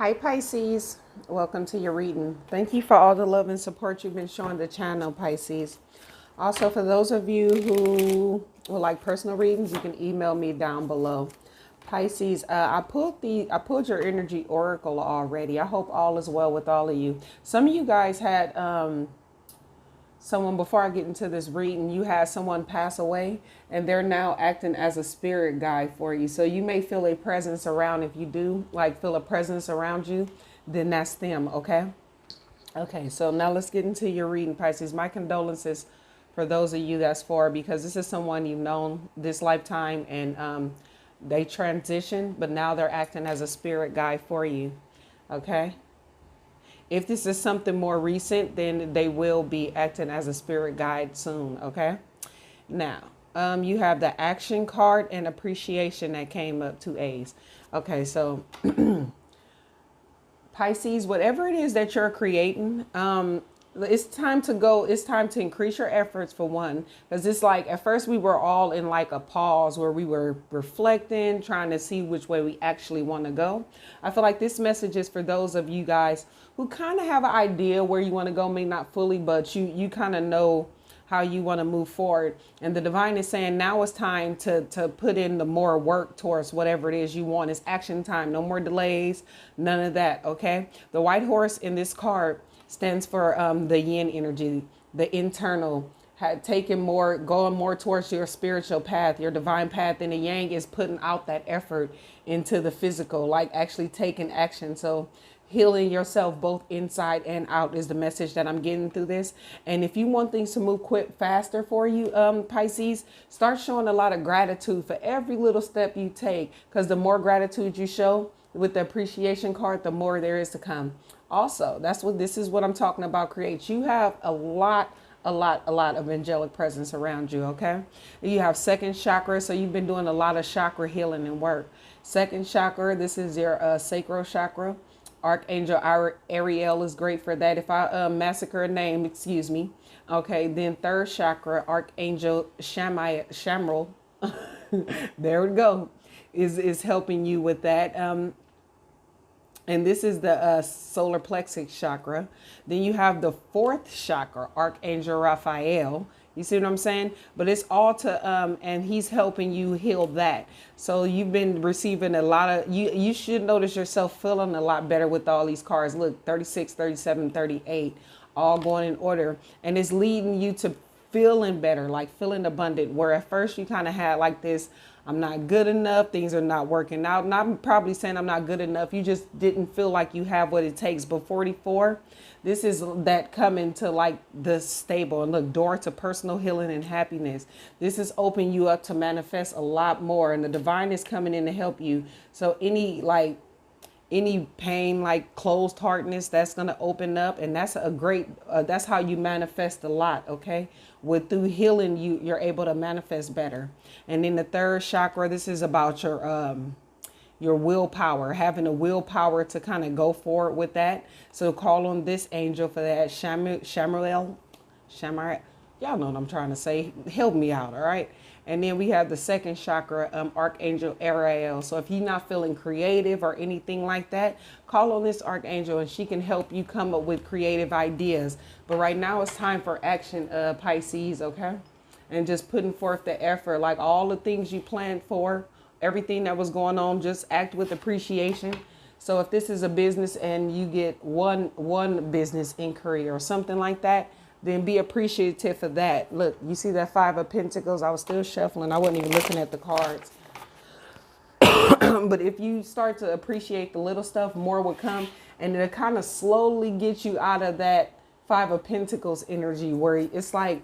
Hi Pisces, welcome to your reading. Thank you for all the love and support you've been showing the channel, Pisces. Also, for those of you who would like personal readings, you can email me down below. Pisces, I pulled your energy oracle already. I hope all is well with all of you. Some of you guys had someone, before I get into this reading, you had someone pass away and they're now acting as a spirit guide for you. So you may feel a presence around. If you do feel a presence around you, then that's them. Okay, so now let's get into your reading, Pisces. My condolences for those of you that's for, because this is someone you've known this lifetime, and they transitioned, but now they're acting as a spirit guide for you. Okay. If this is something more recent, then they will be acting as a spirit guide soon. Okay. Now, you have the action card and appreciation that came up, 2 A's. Okay. So Pisces, whatever it is that you're creating, it's time to go. It's time to increase your efforts, for one, because it's like at first we were all in like a pause where we were reflecting, trying to see which way we actually want to go. I feel like this message is for those of you guys who kind of have an idea where you want to go, maybe not fully, but you kind of know how you want to move forward. And the divine is saying now it's time to put in the more work towards whatever it is you want. It's action time. No more delays. None of that. Okay. The white horse in this card stands for the yin energy, the internal, going more towards your spiritual path, your divine path. And the yang is putting out that effort into the physical, like actually taking action. So healing yourself both inside and out is the message that I'm getting through this. And if you want things to move faster for you, Pisces, start showing a lot of gratitude for every little step you take, because the more gratitude you show with the appreciation card, the more there is to come. Also, this is what I'm talking about. Create. You have a lot of angelic presence around you. Okay. You have second chakra. So you've been doing a lot of chakra healing and work. Second chakra. This is your sacral chakra. Archangel Ariel is great for that. If I massacre a name, excuse me. Okay, then third chakra, Archangel Shamral, there we go, is helping you with that. And this is the solar plexus chakra. Then you have the fourth chakra, Archangel Raphael. You see what I'm saying? But it's all to, and he's helping you heal that. So you've been receiving a lot of, you should notice yourself feeling a lot better with all these cards. Look, 36, 37, 38, all going in order. And it's leading you to feeling better, like feeling abundant, where at first you kind of had like this, I'm not good enough, things are not working out. And I'm probably saying I'm not good enough. You just didn't feel like you have what it takes. But 44, this is that coming to like the stable, and look, door to personal healing and happiness. This is opening you up to manifest a lot more, and the divine is coming in to help you. So any pain, like closed heartedness, that's going to open up. And that's a great, that's how you manifest a lot. Okay. Through healing, you're able to manifest better. And in the third chakra, this is about your willpower, having the willpower to kind of go forward with that. So call on this angel for that. Shamariel. Y'all know what I'm trying to say. Help me out. All right. And then we have the second chakra, Archangel Ariel. So if you're not feeling creative or anything like that, call on this Archangel and she can help you come up with creative ideas. But right now it's time for action, Pisces, okay? And just putting forth the effort, like all the things you planned for, everything that was going on, just act with appreciation. So if this is a business and you get one business inquiry or something like that, then be appreciative for that. Look, you see that 5 of Pentacles? I was still shuffling. I wasn't even looking at the cards. But if you start to appreciate the little stuff, more will come. And it'll kind of slowly get you out of that 5 of Pentacles energy where it's like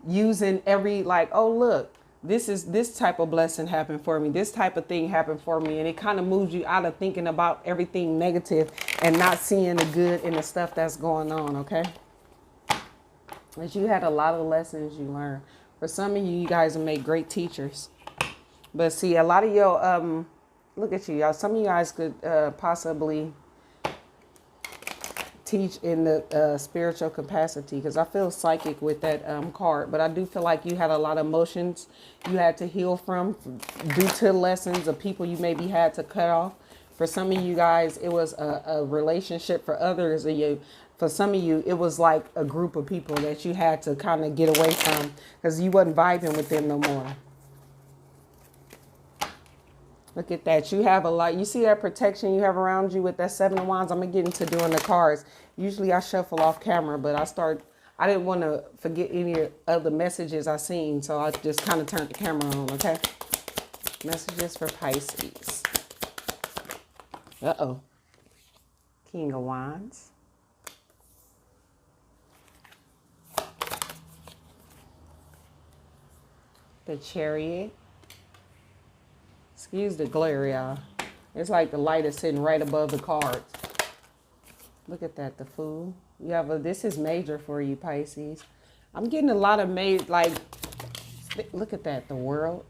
using oh, look, this type of blessing happened for me. This type of thing happened for me. And it kind of moves you out of thinking about everything negative and not seeing the good in the stuff that's going on, okay? As you had a lot of lessons you learned. For some of you guys will make great teachers. But see, a lot of your, look at you, y'all. Some of you guys could possibly teach in the spiritual capacity, because I feel psychic with that card. But I do feel like you had a lot of emotions you had to heal from due to lessons of people you maybe had to cut off. For some of you guys, it was a relationship. For others of you, for some of you, it was like a group of people that you had to kind of get away from because you wasn't vibing with them no more. Look at that. You have a lot. You see that protection you have around you with that Seven of Wands? I'm going to get into doing the cards. Usually I shuffle off camera, but I didn't want to forget any of the messages I seen. So I just kind of turned the camera on, okay? Messages for Pisces. Uh-oh. King of Wands. The Chariot. Excuse the glare, y'all. It's like the light is sitting right above the cards. Look at that, the Fool. You have this is major for you, Pisces. I'm getting a lot of look at that, the World.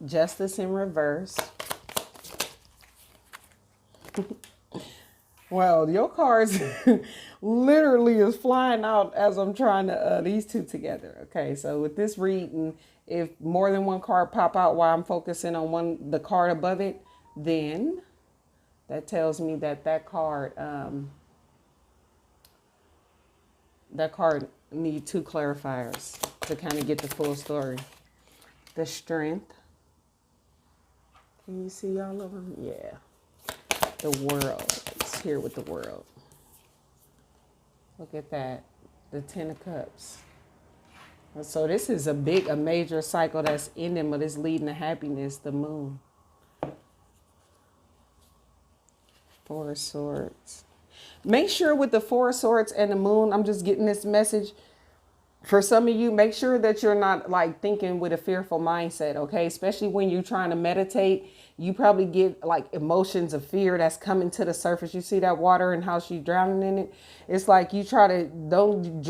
Justice in reverse. Well, your cards literally is flying out as I'm trying to these two together. Okay, so with this reading, if more than one card pop out while I'm focusing on the card above it, then that tells me that card need two clarifiers to kind of get the full story. The Strength. Can you see all of them? Yeah. The World. It's here with the World. Look at that. The Ten of Cups. So this is a major cycle that's ending, but it's leading to happiness. The Moon. Four of Swords. Make sure with the Four of Swords and the Moon, I'm just getting this message. For some of you, make sure that you're not like thinking with a fearful mindset, okay? Especially when you're trying to meditate, you probably get like emotions of fear that's coming to the surface. You see that water and how she's drowning in it? It's like you try to, don't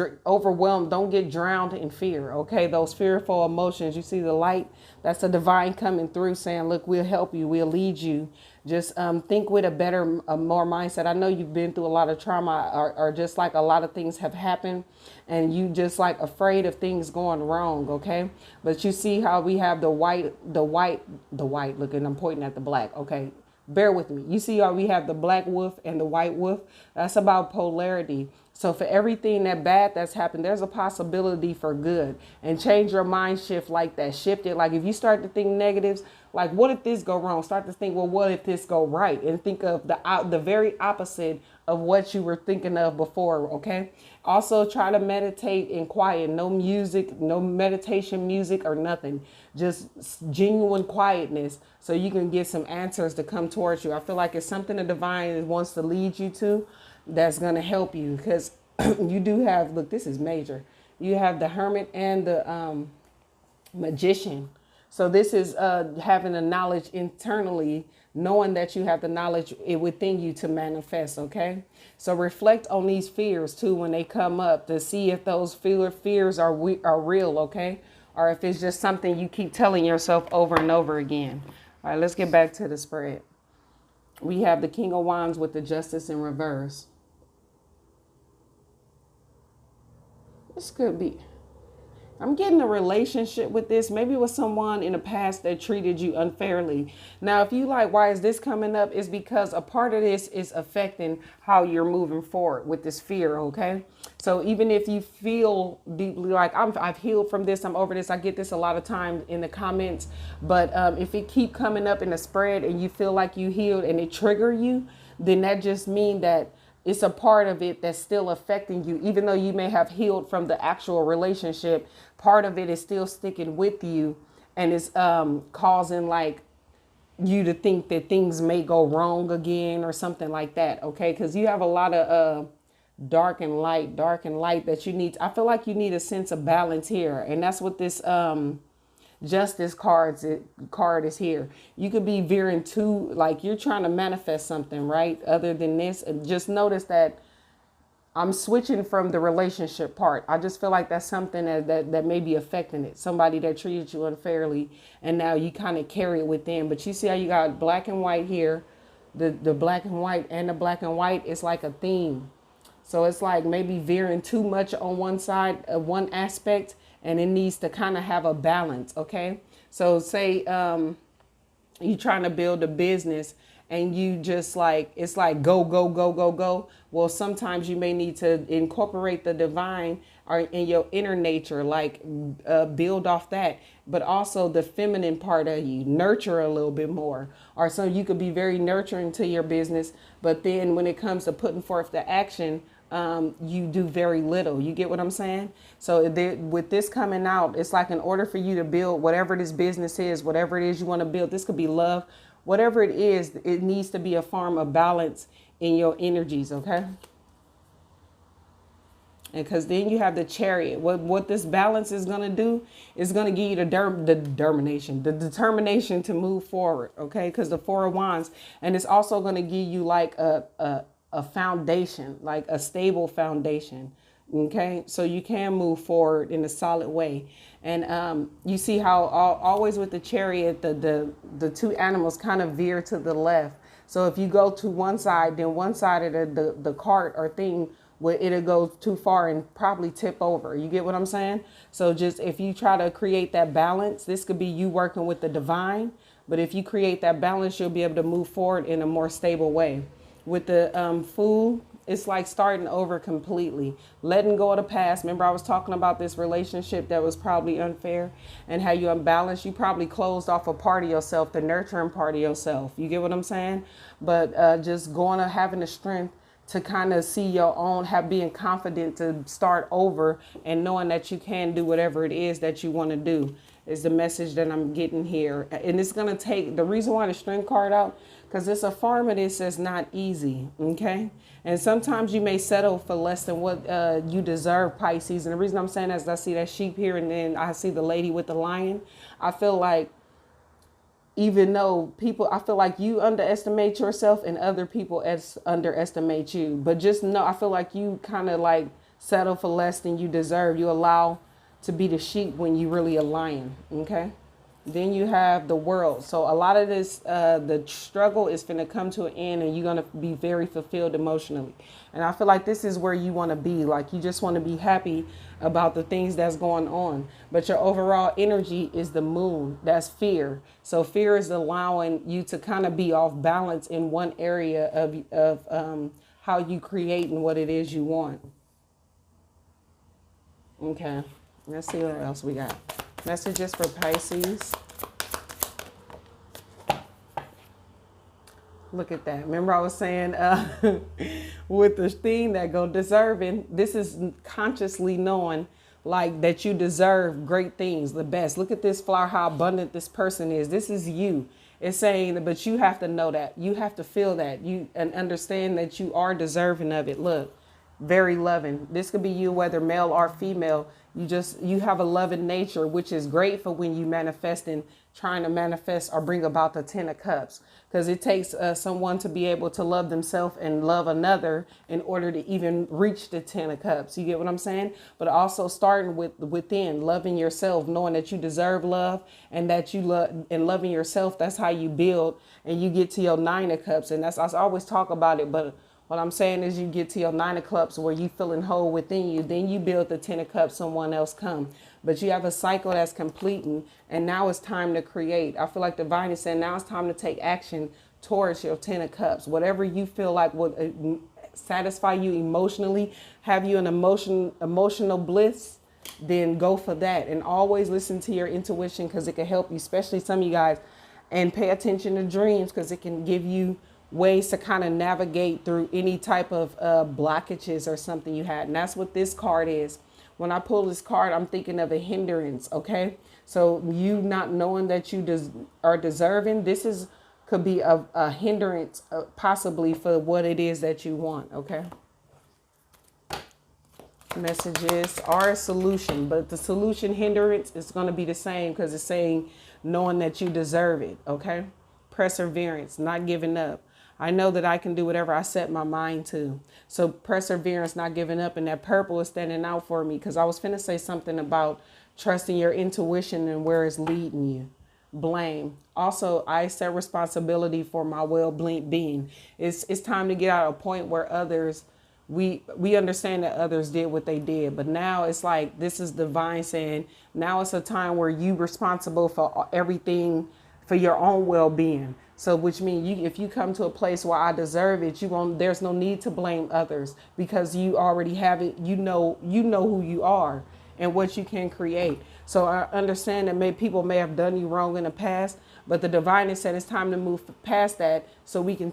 get drowned in fear, okay? Those fearful emotions, you see the light, that's the divine coming through saying, look, we'll help you, we'll lead you. Just think with a more mindset. I know you've been through a lot of trauma or just like a lot of things have happened and you just like afraid of things going wrong, okay? But you see how we have the white, look, and I'm pointing at the black, okay? Bear with me. You see how we have the black wolf and the white wolf? That's about polarity. So for everything that bad that's happened, there's a possibility for good. And change your mind shift like that. Shift it. Like if you start to think negatives, like what if this go wrong? Start to think, well, what if this go right? And think of the very opposite of what you were thinking of before, okay? Also try to meditate in quiet. No music, no meditation music or nothing. Just genuine quietness so you can get some answers to come towards you. I feel like it's something the divine wants to lead you to that's going to help you because you do have, look, this is major. You have the Hermit and the Magician. So this is having the knowledge internally, knowing that you have the knowledge within you to manifest, okay? So reflect on these fears too when they come up to see if those fears are real, okay? Or if it's just something you keep telling yourself over and over again. All right, let's get back to the spread. We have the King of Wands with the Justice in reverse. This could be, I'm getting a relationship with this, maybe with someone in the past that treated you unfairly. Now, if you like, why is this coming up? Is because a part of this is affecting how you're moving forward with this fear, okay? So even if you feel deeply like I've healed from this, I'm over this, I get this a lot of times in the comments, but if it keep coming up in the spread and you feel like you healed and it trigger you, then that just means that it's a part of it that's still affecting you. Even though you may have healed from the actual relationship, part of it is still sticking with you and it's causing like you to think that things may go wrong again or something like that. Okay. Because you have a lot of dark and light that you need. I feel like you need a sense of balance here. And that's what this Justice card is here. You could be veering too, like you're trying to manifest something, right? Other than this, and just notice that I'm switching from the relationship part. I just feel like that's something that may be affecting it. Somebody that treated you unfairly, and now you kind of carry it within. But you see how you got black and white here, the black and white and the black and white. It's like a theme. So it's like maybe veering too much on one side of one aspect and it needs to kind of have a balance. Okay. So say, you trying to build a business and you just like, it's like go, go, go, go, go. Well, sometimes you may need to incorporate the divine or in your inner nature, like build off that, but also the feminine part of you, nurture a little bit more. Or so you could be very nurturing to your business, but then when it comes to putting forth the action, you do very little. You get what I'm saying? So with this coming out, it's like in order for you to build whatever this business is, whatever it is you want to build, this could be love, whatever it is, it needs to be a form of balance in your energies. Okay. And because then you have the Chariot. What this balance is going to do is going to give you the determination to move forward. Okay. Because the Four of Wands, and it's also going to give you like a foundation, like a stable foundation. Okay. So you can move forward in a solid way. And you see how always with the Chariot, the two animals kind of veer to the left. So if you go to one side, then one side of the cart or thing, it'll go too far and probably tip over. You get what I'm saying? So just if you try to create that balance, this could be you working with the divine. But if you create that balance, you'll be able to move forward in a more stable way. With the Fool, it's like starting over completely, letting go of the past. Remember, I was talking about this relationship that was probably unfair and how you unbalanced. You probably closed off a part of yourself, the nurturing part of yourself. You get what I'm saying? But just going to having the strength to kind of see your own, being confident to start over and knowing that you can do whatever it is that you want to do is the message that I'm getting here. And it's going to take, the reason why the Strength card out, because it's a form of this that's not easy. Okay. And sometimes you may settle for less than what you deserve, Pisces. And the reason I'm saying that is I see that sheep here and then I see the lady with the lion. I feel like, even though I feel like you underestimate yourself and other people underestimate you. But just know, I feel like you kind of like settle for less than you deserve. You allow to be the sheep when you really a lion. Okay. Then you have the World. So a lot of this, the struggle is going to come to an end and you're going to be very fulfilled emotionally. And I feel like this is where you want to be. Like you just want to be happy about the things that's going on. But your overall energy is the Moon. That's fear. So fear is allowing you to kind of be off balance in one area of how you create and what it is you want. Okay. Let's see what else we got. Messages for Pisces. Look at that. Remember I was saying with the thing that go deserving, this is consciously knowing like that you deserve great things, the best. Look at this flower, how abundant this person is. This is you. It's saying, but you have to know that. You have to feel that. And understand that you are deserving of it. Look, very loving. This could be you, whether male or female. You have a loving nature, which is great for when you manifesting, trying to manifest or bring about the 10 of Cups. Because it takes someone to be able to love themselves and love another in order to even reach the 10 of Cups. You get what I'm saying? But also starting within, loving yourself, knowing that you deserve love and that you love, and loving yourself. That's how you build and you get to your 9 of Cups. And I always talk about it, but what I'm saying is you get to your 9 of Cups where you feeling whole within you. Then you build the 10 of Cups, someone else come. But you have a cycle that's completing. And now it's time to create. I feel like the divine is saying now it's time to take action towards your 10 of Cups. Whatever you feel like would satisfy you emotionally, have you an emotional bliss, then go for that. And always listen to your intuition because it can help you, especially some of you guys. And pay attention to dreams because it can give you ways to kind of navigate through any type of blockages or something you had. And that's what this card is. When I pull this card, I'm thinking of a hindrance. Okay. So you not knowing that you are deserving, could be a hindrance possibly for what it is that you want. Okay. Messages are a solution, but the solution hindrance is going to be the same because it's saying knowing that you deserve it. Okay. Perseverance, not giving up. I know that I can do whatever I set my mind to. So perseverance, not giving up. And that purple is standing out for me because I was finna say something about trusting your intuition and where it's leading you. Blame. Also, I accept responsibility for my well-being. It's time to get out of a point where others we understand that others did what they did, but now it's like this is divine saying now it's a time where you responsible for everything, for your own well-being. So which means if you come to a place where I deserve it, you won't, there's no need to blame others because you already have it. You know who you are and what you can create. So I understand that people may have done you wrong in the past, but the divine has said it's time to move past that so we can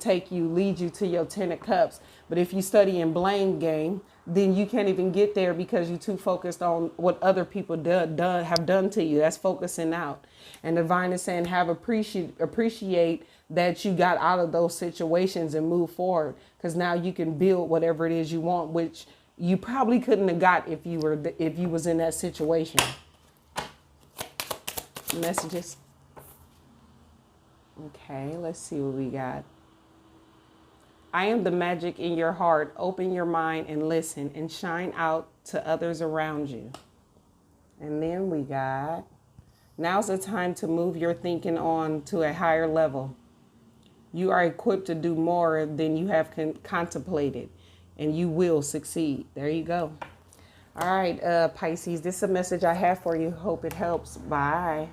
lead you to your 10 of cups. But if you study in blame game, then you can't even get there because you're too focused on what other people have done to you. That's focusing out. And the divine is saying appreciate that you got out of those situations and move forward, because now you can build whatever it is you want, which you probably couldn't have got if you was in that situation. Messages. Okay, let's see what we got. I am the magic in your heart. Open your mind and listen and shine out to others around you. And then we got, now's the time to move your thinking on to a higher level. You are equipped to do more than you have contemplated, and you will succeed. There you go. All right, Pisces, this is a message I have for you. Hope it helps. Bye.